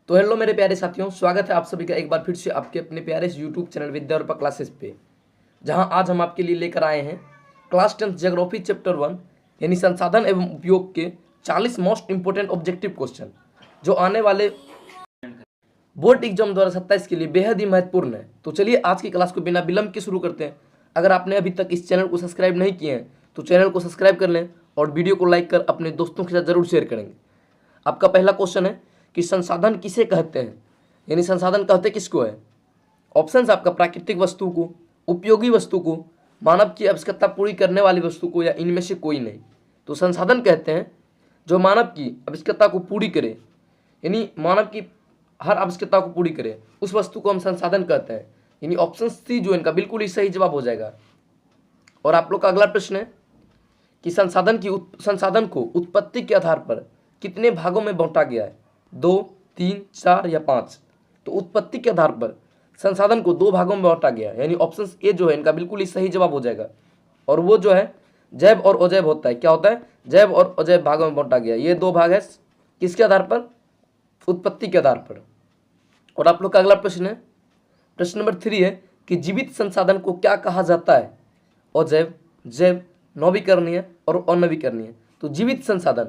तो हेलो मेरे प्यारे साथियों, स्वागत है आप सभी का एक बार फिर से आपके अपने प्यारे यूट्यूब चैनल विद्या रूपा क्लासेस पे, जहां आज हम आपके लिए लेकर आए हैं क्लास 10 ज्योग्राफी चैप्टर 1 यानी संसाधन एवं उपयोग के 40 मोस्ट इंपोर्टेंट ऑब्जेक्टिव क्वेश्चन जो आने वाले बोर्ड एग्जाम 2027 के लिए बेहद ही महत्वपूर्ण है। तो चलिए आज की क्लास को बिना विलंब के शुरू करते हैं। अगर आपने अभी तक इस चैनल को सब्सक्राइब नहीं किए हैं तो चैनल को सब्सक्राइब कर लें और वीडियो को लाइक कर अपने दोस्तों के साथ जरूर शेयर करेंगे। आपका पहला क्वेश्चन है कि संसाधन किसे कहते हैं, यानी संसाधन कहते किसको है। ऑप्शंस आपका प्राकृतिक वस्तु को, उपयोगी वस्तु को, मानव की आवश्यकता पूरी करने वाली वस्तु को, या इनमें से कोई नहीं। तो संसाधन कहते हैं जो मानव की आवश्यकता को पूरी करे, यानी मानव की हर आवश्यकता को पूरी करे, उस वस्तु को हम संसाधन कहते हैं। यानी ऑप्शन सी जो इनका बिल्कुल ही सही जवाब हो जाएगा। और आप लोग का अगला प्रश्न है कि संसाधन को उत्पत्ति के आधार पर कितने भागों में बांटा गया है, 2, 3, 4 या 5। तो उत्पत्ति के आधार पर संसाधन को 2 भागों में बांटा गया है, यानी ऑप्शन ए जो है इनका बिल्कुल ही सही जवाब हो जाएगा। और वो जो है जैव और अजैव होता है। क्या होता है? जैव और अजैव भागों में बांटा गया। ये 2 भाग है किसके आधार पर? उत्पत्ति के आधार पर। और आप लोग का अगला प्रश्न है, प्रश्न नंबर 3 है कि जीवित संसाधन को क्या कहा जाता है? अजैव, जैव, नवीकरणीय और अनवीकरणीय। तो जीवित संसाधन,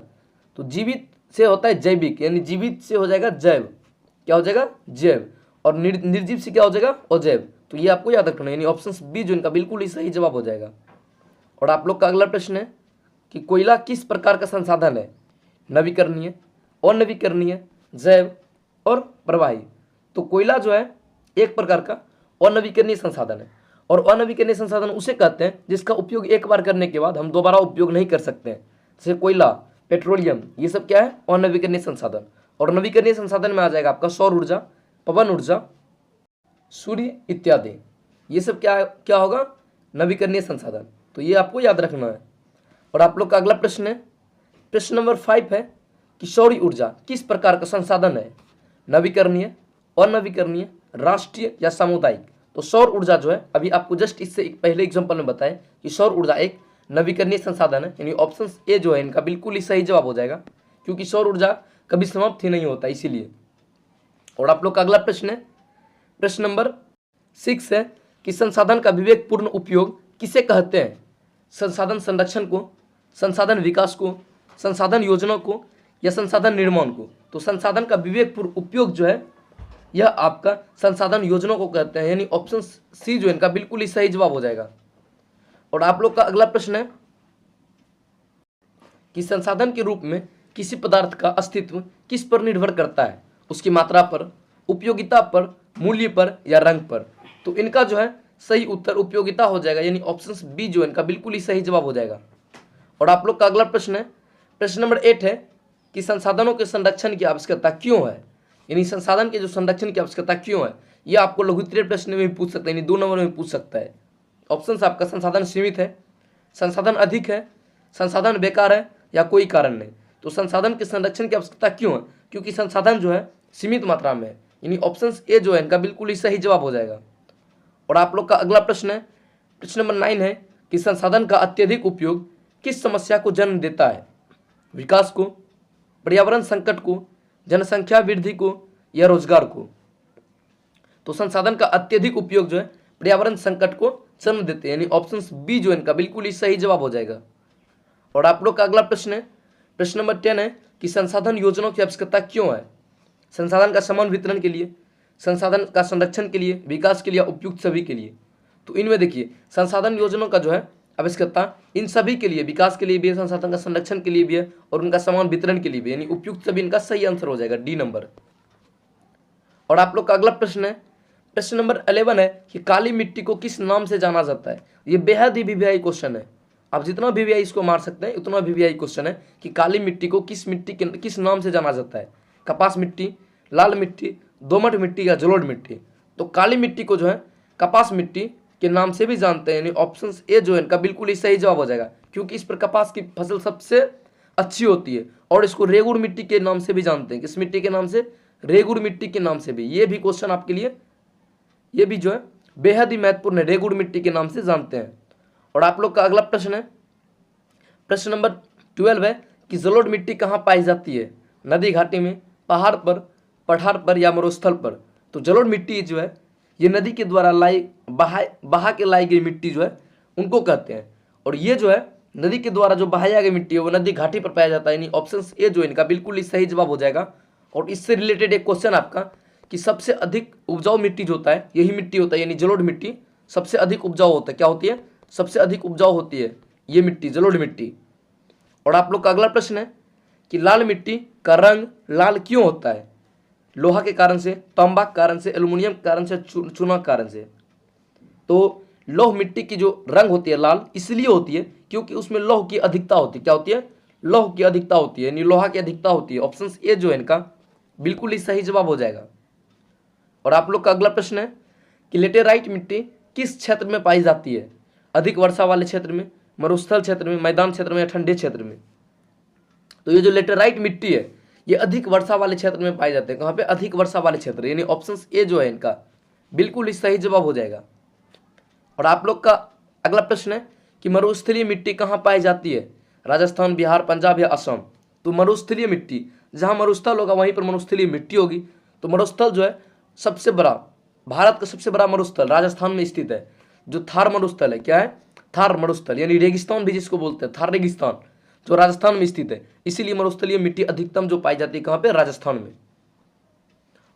तो जीवित से होता है जैविक, यानी जीवित से हो जाएगा जैव। क्या हो जाएगा? जैव। और निर्जीव से क्या हो जाएगा? अजैव। तो ये आपको याद रखना है, यानी ऑप्शन बी जो इनका बिल्कुल ही सही जवाब हो जाएगा। और आप लोग का अगला प्रश्न है कि कोयला किस प्रकार का संसाधन है? नवीकरणीय, अनवीकरणीय, जैव और प्रवाही। तो कोयला जो है एक प्रकार का अनवीकरणीय संसाधन है। और अनवीकरणीय संसाधन उसे कहते हैं जिसका उपयोग एक बार करने के बाद हम दोबारा उपयोग नहीं कर सकते हैं। जैसे कोयला, पेट्रोलियम, ये सब क्या है? अनवीकरणीय संसाधन। और नवीकरणीय संसाधन में आ जाएगा आपका सौर ऊर्जा, पवन ऊर्जा, सूर्य इत्यादि। ये सब क्या क्या होगा? नवीकरणीय संसाधन। तो ये आपको याद रखना है। और आप लोग का अगला प्रश्न है, प्रश्न नंबर 5 है कि सौर ऊर्जा किस प्रकार का संसाधन है? नवीकरणीय, अनवीकरणीय, राष्ट्रीय या सामुदायिक। तो सौर ऊर्जा जो है, अभी आपको जस्ट इससे एक पहले एग्जाम्पल में बताएं कि सौर ऊर्जा एक नवीकरणीय संसाधन है, यानी ऑप्शन ए जो है इनका बिल्कुल ही सही जवाब हो जाएगा, क्योंकि सौर ऊर्जा कभी समाप्त ही नहीं होता इसीलिए। और आप लोग का अगला प्रश्न है, प्रश्न नंबर 6 है कि संसाधन का विवेकपूर्ण उपयोग किसे कहते हैं? संसाधन संरक्षण को, संसाधन विकास को, संसाधन योजना को या संसाधन निर्माण को। तो संसाधन का विवेकपूर्ण उपयोग जो है यह आपका संसाधन योजना को कहते हैं, यानी ऑप्शन सी जो इनका बिल्कुल ही सही जवाब हो जाएगा। और आप लोग का अगला प्रश्न है कि संसाधन के रूप में किसी पदार्थ का अस्तित्व किस पर निर्भर करता है? उसकी मात्रा पर, उपयोगिता पर, मूल्य पर या रंग पर। तो इनका जो है सही उत्तर उपयोगिता हो जाएगा, यानी ऑप्शन बी जो इनका बिल्कुल ही सही जवाब हो जाएगा। और आप लोग का अगला प्रश्न है, प्रश्न नंबर 8 है कि संसाधनों के संरक्षण की आवश्यकता क्यों है? यानी संसाधन के जो संरक्षण की आवश्यकता क्यों है, यह आपको लघु उत्तरीय प्रश्न में भी पूछ सकता है, यानी 2 नंबर में पूछ सकता है। ऑप्शन आपका संसाधन सीमित है, संसाधन अधिक है, संसाधन बेकार है या कोई कारण नहीं। तो संसाधन के संरक्षण की आवश्यकता क्यों है? क्योंकि संसाधन जो है सीमित मात्रा में है, यानी ऑप्शन ए जो है इनका बिल्कुल ही सही जवाब हो जाएगा। और आप लोग का अगला प्रश्न है, प्रश्न नंबर 9 है कि संसाधन का अत्यधिक उपयोग किस समस्या को जन्म देता है? विकास को, पर्यावरण संकट को, जनसंख्या वृद्धि को या रोजगार को। तो संसाधन का अत्यधिक उपयोग जो है पर्यावरण संकट को जन्म देते हैं, यानी ऑप्शन बी जो इनका बिल्कुल ही सही जवाब हो जाएगा। और आप लोग का अगला प्रश्न है, प्रश्न नंबर 10 है कि संसाधन योजनाओं की आवश्यकता क्यों है? संसाधन का समान वितरण के लिए, संसाधन का संरक्षण के लिए, विकास के लिए, उपयुक्त सभी के लिए। तो इनमें देखिए संसाधन योजनाओं का जो है आवश्यकता इन सभी के लिए, विकास के लिए भी है, संसाधन का संरक्षण के लिए भी है और उनका समान वितरण के लिए भी, यानी उपयुक्त सभी इनका सही आंसर हो जाएगा, डी नंबर। और आप लोग का अगला प्रश्न है, प्रश्न नंबर 11 है कि काली मिट्टी को किस नाम से जाना जाता है? ये बेहद ही वीवीआई क्वेश्चन है, आप जितना वीवीआई इसको मार सकते हैं उतना वीवीआई क्वेश्चन है कि काली मिट्टी को किस नाम से जाना जाता है? कपास मिट्टी, लाल मिट्टी, दोमट मिट्टी या जलोढ़ मिट्टी। तो काली मिट्टी को जो है कपास मिट्टी के नाम से भी जानते हैं, यानी ऑप्शन ए जो है इनका बिल्कुल ही सही जवाब हो जाएगा, क्योंकि इस पर कपास की फसल सबसे अच्छी होती है। और इसको रेगुड़ मिट्टी के नाम से भी जानते हैं, किस मिट्टी के नाम से? रेगुड़ मिट्टी के नाम से भी। ये भी क्वेश्चन आपके लिए, ये भी जो है बेहद ही महत्वपूर्ण है, रेगुड़ मिट्टी के नाम से जानते हैं। और आप लोग का अगला प्रश्न है, प्रश्न नंबर 12 है कि जलोढ़ मिट्टी कहाँ पाई जाती है? नदी घाटी में, पहाड़ पर, पठार पर या मरुस्थल पर। तो जलोढ़ मिट्टी जो है ये नदी के द्वारा बहा के लाई गई मिट्टी जो है उनको कहते हैं। और ये जो है नदी के द्वारा जो बहाया गई मिट्टी है वो नदी घाटी पर पाया जाता है, यानी ऑप्शन ए जो है इनका बिल्कुल ही सही जवाब हो जाएगा। और इससे रिलेटेड एक क्वेश्चन आपका कि सबसे अधिक उपजाऊ मिट्टी जो होता है यही मिट्टी होता है, यानी जलोढ़ मिट्टी सबसे अधिक उपजाऊ होता है। क्या होती है? सबसे अधिक उपजाऊ होती है ये मिट्टी, जलोढ़ मिट्टी। और आप लोग का अगला प्रश्न है कि लाल मिट्टी का रंग लाल क्यों होता है? लोहा के कारण से, तांबा के कारण से, एल्युमिनियम के कारण से, चूना के कारण से। तो लौह मिट्टी की जो रंग होती है लाल इसलिए होती है क्योंकि उसमें लौह की अधिकता होती है। क्या होती है? लौह की अधिकता होती है, यानी लोहा की अधिकता होती है। ऑप्शन ए जो है इनका बिल्कुल ही सही जवाब हो जाएगा। और आप लोग का अगला प्रश्न है कि लेटेराइट मिट्टी किस क्षेत्र में पाई जाती है? अधिक वर्षा वाले क्षेत्र में, मरुस्थल क्षेत्र में, मैदान क्षेत्र में या ठंडे क्षेत्र में? तो ये जो लेटेराइट मिट्टी है ये अधिक वर्षा वाले क्षेत्र में पाए जाते हैं। कहाँ पे? अधिक वर्षा वाले क्षेत्र, यानी ऑप्शन ए जो है इनका बिल्कुल ही सही जवाब हो जाएगा। और आप लोग का अगला प्रश्न है कि मरुस्थलीय मिट्टी कहाँ पाई जाती है? राजस्थान, बिहार, पंजाब या असम? तो मरुस्थलीय मिट्टी, जहाँ मरुस्थल होगा वहीं पर मरुस्थलीय मिट्टी होगी। तो मरुस्थल जो है सबसे बड़ा, भारत का सबसे बड़ा मरुस्थल राजस्थान में स्थित है, जो थार मरुस्थल है। क्या है? थार मरुस्थल, यानी रेगिस्तान भी जिसको बोलते हैं, थार रेगिस्तान जो राजस्थान में स्थित है। इसीलिए मरुस्थलीय मिट्टी अधिकतम जो पाई जाती है कहाँ पे? राजस्थान में।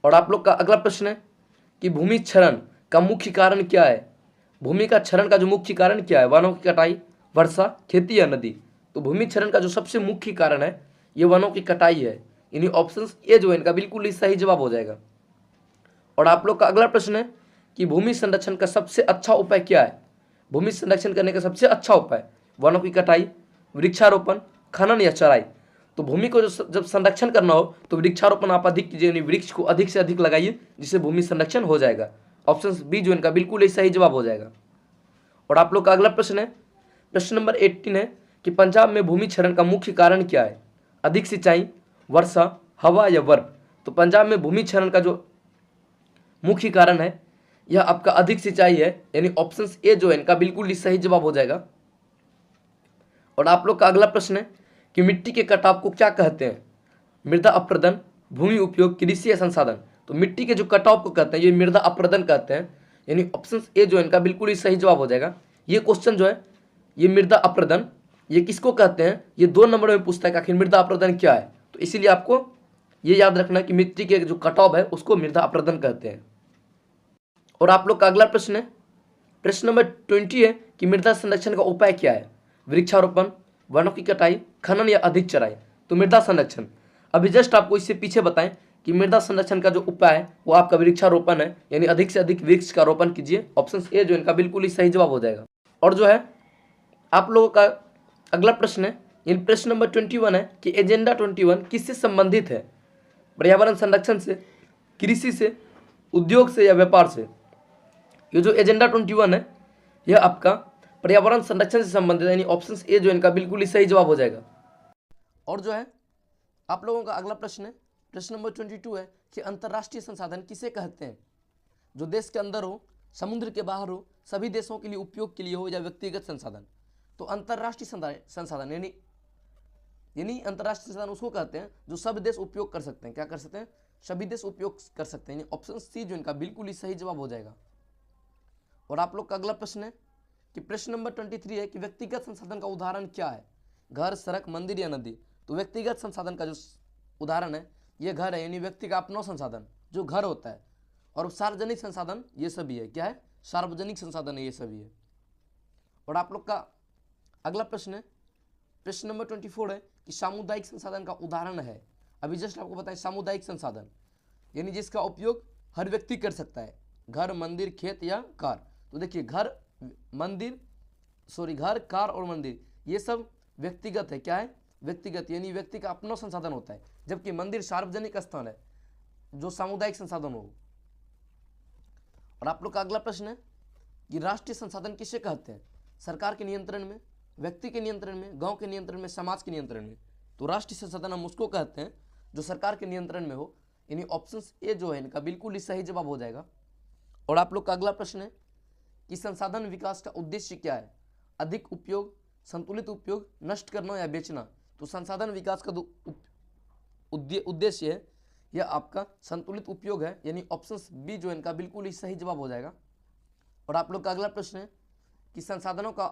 और आप लोग का अगला प्रश्न है कि भूमि क्षरण का मुख्य कारण क्या है? भूमि का क्षरण का जो मुख्य कारण क्या है? वनों की कटाई, वर्षा, खेती या नदी? तो भूमि क्षरण का जो सबसे मुख्य कारण है ये वनों की कटाई है, यानी ऑप्शन ए जो है इनका बिल्कुल ही सही जवाब हो जाएगा। और आप लोग का अगला प्रश्न है कि भूमि संरक्षण का सबसे अच्छा उपाय क्या है? भूमि संरक्षण करने का सबसे अच्छा उपाय वनों की कटाई, वृक्षारोपण, खनन या चराई? तो भूमि को जब संरक्षण करना हो तो वृक्षारोपण आप अधिक कीजिए, यानी वृक्ष को अधिक से अधिक लगाइए, जिससे भूमि संरक्षण हो जाएगा। ऑप्शन बी जो इनका बिल्कुल ही सही जवाब हो जाएगा। और आप लोग का अगला प्रश्न है, प्रश्न नंबर 18 है कि पंजाब में भूमि क्षरण का मुख्य कारण क्या है? अधिक सिंचाई, वर्षा, हवा या बर्फ? तो पंजाब में भूमि क्षरण का जो मुख्य कारण है यह आपका अधिक सिंचाई है, यानी ऑप्शन ए जो है इनका बिल्कुल ही सही जवाब हो जाएगा। और आप लोग का अगला प्रश्न है कि मिट्टी के कटाव को क्या कहते हैं? मृदा अप्रदन, भूमि उपयोग, कृषि या संसाधन? तो मिट्टी के जो कटाव को कहते हैं ये मृदा अप्रदन कहते हैं, यानी ऑप्शन ए जो है इनका बिल्कुल ही सही जवाब हो जाएगा। ये क्वेश्चन जो है ये मृदा अप्रदन ये किसको कहते हैं, ये 2 नंबर में पूछता है कि आखिर मृदा अप्रदन क्या है। तो इसीलिए आपको ये याद रखना है कि मिट्टी के जो कटाव है उसको मृदा अप्रदन कहते हैं। और आप लोग का अगला प्रश्न है, प्रश्न नंबर 20 है कि मृदा संरक्षण का उपाय क्या है? वृक्षारोपण, वनों की कटाई, खनन या अधिक चराई? तो मृदा संरक्षण, अभी जस्ट आपको इससे पीछे बताएं कि मृदा संरक्षण का जो उपाय है वो आपका वृक्षारोपण है, यानी अधिक से अधिक वृक्ष का रोपण कीजिए। ऑप्शन ए जो इनका बिल्कुल ही सही जवाब हो जाएगा। और जो है आप लोगों का अगला प्रश्न है, इन प्रश्न नंबर 21 है कि एजेंडा 21 किससे संबंधित है? पर्यावरण संरक्षण से, कृषि से, उद्योग से या व्यापार से? ये जो एजेंडा 21 है यह आपका पर्यावरण संरक्षण से संबंधित है, यानी ऑप्शन ए जो इनका बिल्कुल ही सही जवाब हो जाएगा। और जो है आप लोगों का अगला प्रश्न है, प्रश्न नंबर 22 है कि अंतर्राष्ट्रीय संसाधन किसे कहते हैं? जो देश के अंदर हो, समुद्र के बाहर हो, सभी देशों के लिए उपयोग के लिए हो या व्यक्तिगत संसाधन? तो अंतर्राष्ट्रीय संसाधन यानी अंतर्राष्ट्रीय संसाधन उसको कहते हैं जो सब देश उपयोग कर सकते हैं। क्या कर सकते हैं? सभी देश उपयोग कर सकते हैं, ऑप्शन सी जो इनका बिल्कुल ही सही जवाब हो जाएगा। और आप लोग का अगला प्रश्न है कि प्रश्न नंबर 23 है कि व्यक्तिगत संसाधन का उदाहरण क्या है? घर, सड़क, मंदिर या नदी? तो व्यक्तिगत संसाधन का जो उदाहरण है ये घर है, यानी व्यक्ति का अपना संसाधन जो घर होता है। और सार्वजनिक संसाधन ये सभी है। क्या है? सार्वजनिक संसाधन है, ये सभी है। और आप लोग का अगला प्रश्न है, प्रश्न नंबर 24 है कि सामुदायिक संसाधन का उदाहरण है। अभी जस्ट आपको बताएं सामुदायिक संसाधन यानी जिसका उपयोग हर व्यक्ति कर सकता है, घर, मंदिर, खेत या कार? तो देखिए घर, कार और मंदिर ये सब व्यक्तिगत है। क्या है? व्यक्तिगत, यानी व्यक्ति का अपना संसाधन होता है, जबकि मंदिर सार्वजनिक स्थान है जो सामुदायिक संसाधन हो। और आप लोग का अगला प्रश्न है कि राष्ट्रीय संसाधन किसे कहते हैं? सरकार के नियंत्रण में, व्यक्ति के नियंत्रण में, गांव के नियंत्रण में, समाज के नियंत्रण में? तो राष्ट्रीय संसाधन हम उसको कहते हैं जो सरकार के नियंत्रण में हो, यानी ऑप्शन ए जो है इनका बिल्कुल ही सही जवाब हो जाएगा। और आप लोग का अगला प्रश्न है कि संसाधन विकास का उद्देश्य क्या है? अधिक उपयोग, संतुलित उपयोग, नष्ट करना या बेचना? तो संसाधन विकास का उद्देश्य है यह आपका संतुलित उपयोग है, यानी ऑप्शन बी जो इनका बिल्कुल ही सही जवाब हो जाएगा। और आप लोग का अगला प्रश्न है कि संसाधनों का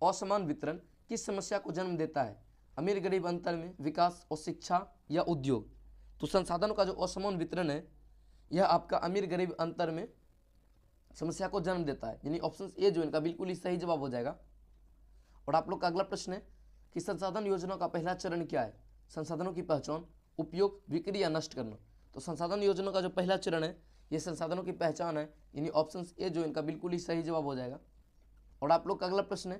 असमान वितरण किस समस्या को जन्म देता है? अमीर गरीब अंतर में, विकास और शिक्षा या उद्योग? तो संसाधनों का जो असमान वितरण है यह आपका अमीर गरीब अंतर में समस्या को जन्म देता है, यानी ऑप्शन ए जो इनका बिल्कुल ही सही जवाब हो जाएगा। और आप लोग का अगला प्रश्न है कि संसाधन योजना का पहला चरण क्या है? संसाधनों की पहचान, उपयोग, बिक्री या नष्ट करना? तो संसाधन योजना का जो पहला चरण है ये संसाधनों की पहचान है, यानी ऑप्शन ए जो इनका बिल्कुल ही सही जवाब हो जाएगा। और आप लोग का अगला प्रश्न है,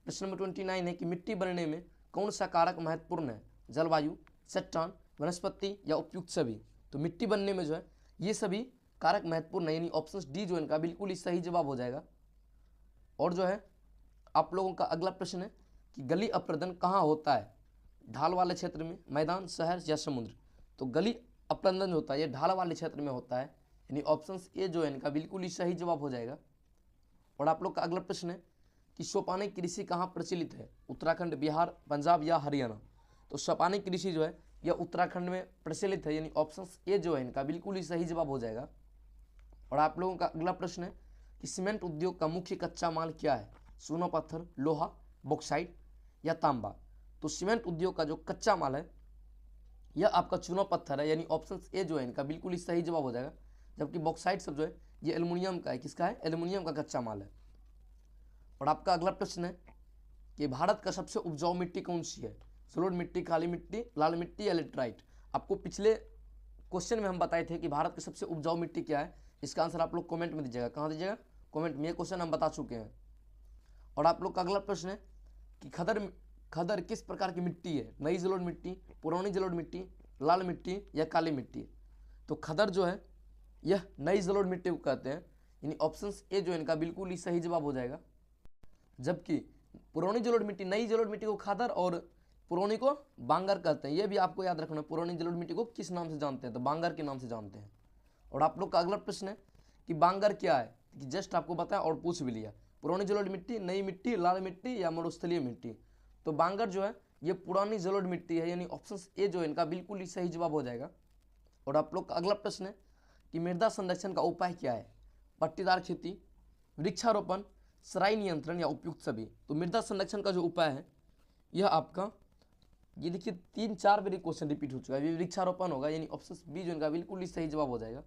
प्रश्न नंबर 29 है कि मिट्टी बनने में कौन सा कारक महत्वपूर्ण है? जलवायु, चट्टान, वनस्पति या उपयुक्त सभी? तो मिट्टी बनने में जो है ये सभी कारक महत्वपूर्ण है, यानी ऑप्शन डी जो इनका बिल्कुल ही सही जवाब हो जाएगा। और जो है आप लोगों का अगला प्रश्न है कि गली अपरदन कहाँ होता है? ढाल वाले क्षेत्र में, मैदान, शहर या समुद्र? तो गली अपरदन जो होता है ये ढाल वाले क्षेत्र में होता है, यानी ऑप्शन ए जो है इनका बिल्कुल ही सही जवाब हो जाएगा। और आप लोग का अगला प्रश्न है कि सोपानिक कृषि कहाँ प्रचलित है? उत्तराखंड, बिहार, पंजाब या हरियाणा? तो सोपानिक कृषि जो है यह उत्तराखंड में प्रचलित है, यानी ऑप्शन ए जो है इनका बिल्कुल ही सही जवाब हो जाएगा। और आप लोगों का अगला प्रश्न है कि सीमेंट उद्योग का मुख्य कच्चा माल क्या है? चूना पत्थर, लोहा, बॉक्साइट या तांबा? तो सीमेंट उद्योग का जो कच्चा माल है यह आपका चूना पत्थर है, यानी ऑप्शन ए जो है इनका बिल्कुल ही सही जवाब हो जाएगा। जबकि बॉक्साइट सब जो है ये एल्युमिनियम का है। किसका है? एल्युमिनियम का कच्चा माल है। और आपका अगला प्रश्न है कि भारत का सबसे उपजाऊ मिट्टी कौन सी है? जलोढ़ मिट्टी, काली मिट्टी, लाल मिट्टी या लेटराइट? आपको पिछले क्वेश्चन में हम बताए थे कि भारत की सबसे उपजाऊ मिट्टी क्या है। इसका आंसर आप लोग कमेंट में दीजिएगा। कहाँ दीजिएगा? कमेंट में। ये क्वेश्चन हम बता चुके हैं। और आप लोग का अगला प्रश्न है कि खदर किस प्रकार की मिट्टी है? नई जलोढ़ मिट्टी, पुरानी जलोढ़ मिट्टी, लाल मिट्टी या काली मिट्टी? तो खदर जो है यह नई जलोढ़ मिट्टी को कहते हैं, यानी ऑप्शन ए जो इनका बिल्कुल ही सही जवाब हो जाएगा। जबकि पुरानी जलोढ़ मिट्टी, नई जलोढ़ मिट्टी को खादर और पुरानी को बांगर कहते हैं। यह भी आपको याद रखना है, पुरानी जलोढ़ मिट्टी को किस नाम से जानते हैं? तो बांगर के नाम से जानते हैं। और आप लोग का अगला प्रश्न है कि बांगर क्या है? कि जस्ट आपको बताया और पूछ भी लिया। पुरानी जलोढ़ मिट्टी, नई मिट्टी, लाल मिट्टी या मरुस्थलीय मिट्टी? तो बांगर जो है ये पुरानी जलोढ़ मिट्टी है, यानी ऑप्शन ए जो है इनका बिल्कुल ही सही जवाब हो जाएगा। और आप लोग का अगला प्रश्न है कि मृदा संरक्षण का उपाय क्या है? पट्टीदार खेती, वृक्षारोपण, सराई नियंत्रण या उपयुक्त सभी? तो मृदा संरक्षण का जो उपाय है यह आपका, ये देखिए 3-4 बार क्वेश्चन रिपीट हो चुका है, ये वृक्षारोपण होगा, यानी ऑप्शन बी जो इनका बिल्कुल ही सही जवाब हो जाएगा।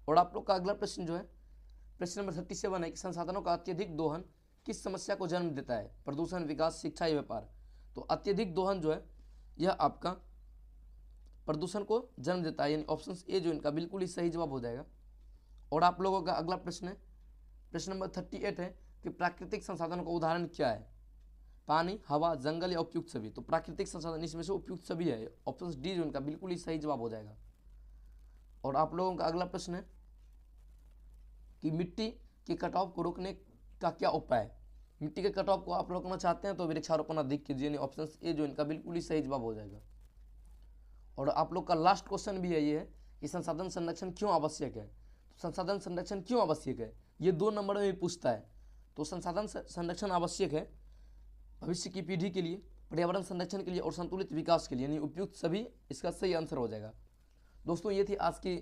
और आप लोग का अगला प्रश्न जो है प्रश्न नंबर 37 है कि संसाधनों का अत्यधिक दोहन किस समस्या को जन्म देता है? प्रदूषण, विकास, शिक्षा या व्यापार? तो अत्यधिक दोहन जो है यह आपका प्रदूषण को जन्म देता है, यानी ऑप्शन ए जो इनका बिल्कुल ही सही जवाब हो जाएगा। और आप लोगों का अगला प्रश्न है प्रश्न नंबर 38 है कि प्राकृतिक संसाधनों का उदाहरण क्या है? पानी, हवा, जंगल या उपयुक्त सभी? तो प्राकृतिक संसाधन इसमें से उपयुक्त सभी है, ऑप्शन डी जो इनका बिल्कुल ही सही जवाब हो जाएगा। और आप लोगों का अगला प्रश्न है कि मिट्टी के कटाव को रोकने का क्या उपाय है? मिट्टी के कटाव को आप रोकना चाहते हैं तो वृक्षारोपण अधिक कीजिए, यानी ऑप्शन ए जो इनका बिल्कुल ही सही जवाब हो जाएगा। और आप लोग का लास्ट क्वेश्चन भी है ये है कि संसाधन संरक्षण क्यों आवश्यक है? तो संसाधन संरक्षण क्यों आवश्यक है ये 2 नंबर में भी पूछता है। तो संसाधन संरक्षण आवश्यक है भविष्य की पीढ़ी के लिए, पर्यावरण संरक्षण के लिए और संतुलित विकास के लिए, यानी उपयुक्त सभी इसका सही आंसर हो जाएगा। दोस्तों ये थी आज की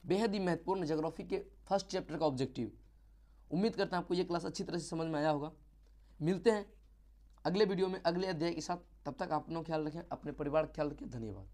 बेहद ही महत्वपूर्ण ज्योग्राफी के फर्स्ट चैप्टर का ऑब्जेक्टिव। उम्मीद करता हूँ आपको ये क्लास अच्छी तरह से समझ में आया होगा। मिलते हैं अगले वीडियो में अगले अध्याय के साथ। तब तक आप अपना ख्याल रखें, अपने परिवार का ख्याल रखें। धन्यवाद।